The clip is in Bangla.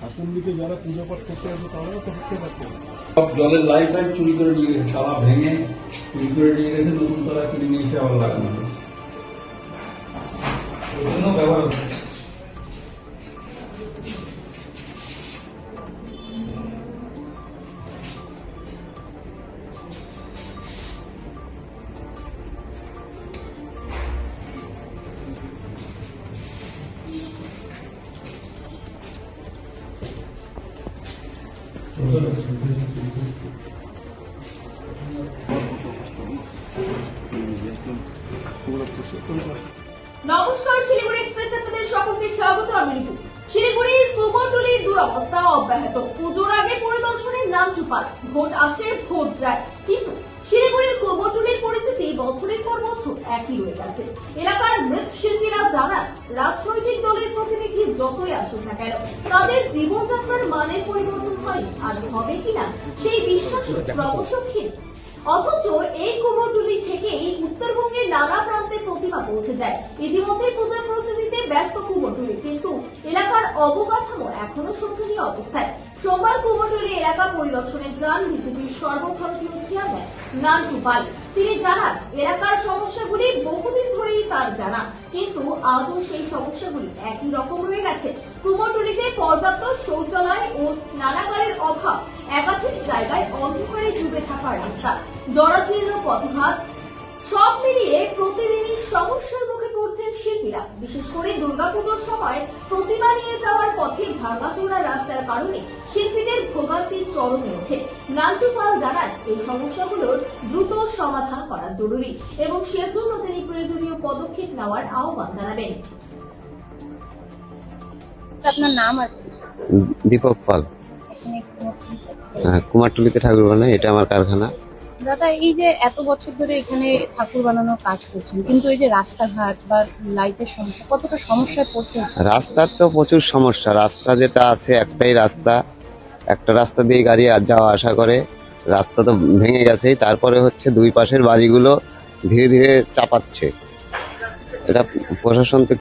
আসন দিকে যারা পুজো পাঠ করতে আসবে তারাও তো করতে পারছে না। সব জলের লাইফ লাইন চুরি করে নিয়ে গেছে, তালা ভেঙে চুরি করে নিয়ে গেছে, নতুন তালা কিনে নিয়ে এসে আবার লাগানো হবে। ওই জন্য ব্যবহার হচ্ছে। নমস্কার, শিলিগুড়ি এক্সপ্রেস আপনাদের সকলকে স্বাগত। আমি রিতু। শিলিগুড়ির কুমোরটুলির দুরবস্থা অব্যাহত। পুজোর আগে পরিদর্শনের নাম চুপার, ভোট আসে ভোট যায়, কিন্তু শিলিগুড়ির কুমোরটুলির পরিস্থিতি বছরের পর বছর একই রয়ে গেছে। এলাকার মৃৎশিল্পীরা জানান, রাজনৈতিক দলের প্রতিনিধি যতই আসুক না কেন, তাদের জীবনযাত্রার মানের পরিবর্তন হয় আর হবে কিনা সেই বিশ্বাস ক্রমশ ক্ষীণ। অথচ এই কুমোরটুলি থেকেই উত্তরবঙ্গের নানা প্রান্তে প্রতিমা পৌঁছে যায়। ইতিমধ্যে পূজার প্রস্তুতিতে ব্যস্ত কুমোরটুলি, কিন্তু এলাকার অবকাঠামো এখনো শোচনীয় অবস্থায়। সোমবার কুমোরটুলি এলাকা পরিদর্শনে যান বিজেপির সর্বভারতীয় চেয়ারম্যান নান্টু পাল। তিনি জানান, এলাকার সমস্যাগুলি বহুদিন ধরেই তার জানা, কিন্তু আজও সেই সমস্যাগুলি একই রকম রয়ে গেছে। কুমোরটুলিতে পর্যাপ্ত শৌচালয় ও স্নানাগারের অভাব, একাধিক জায়গায় অন্ধকারে ডুবে থাকা রাস্তা, জরাজীর্ণ পথঘাট, সব মিলিয়ে প্রতিদিনই সমস্যার মুখে পড়ছেন শিল্পীরা। বিশেষ করে দুর্গাপুজোর সময় প্রতিমা নিয়ে যাওয়ার পথে ভাঙাচোরা রাস্তার কারণে শিল্পীদের ভোগান্তি চরমে ওঠে। নান্টু পাল জানান, এই সমস্যাগুলোর দ্রুত সমাধান করা জরুরি এবং সেজন্য তিনি প্রয়োজনীয় পদক্ষেপ নেওয়ার আহ্বান জানাবেন। আপনার নাম আর দীপক পাল। কুমারটুলিতে ঠাকুর বানাই, এটা আমার কারখানা। দাদা, এই যে এত বছর ধরে এখানে ঠাকুর বানানোর কাজ করছেন, কিন্তু এই যে রাস্তাঘাট বা লাইটের সমস্যা, কতটা সমস্যায় পড়তে হচ্ছে? রাস্তার তো প্রচুর সমস্যা। রাস্তা যেটা আছে একটাই রাস্তা, একটা রাস্তা দিয়ে গাড়ি যাওয়া আসা করে, রাস্তা তো ভেঙে গেছেই। তারপরে হচ্ছে দুই পাশের বাড়িগুলো ধীরে ধীরে চাপাচ্ছে। এটা প্রশাসন তো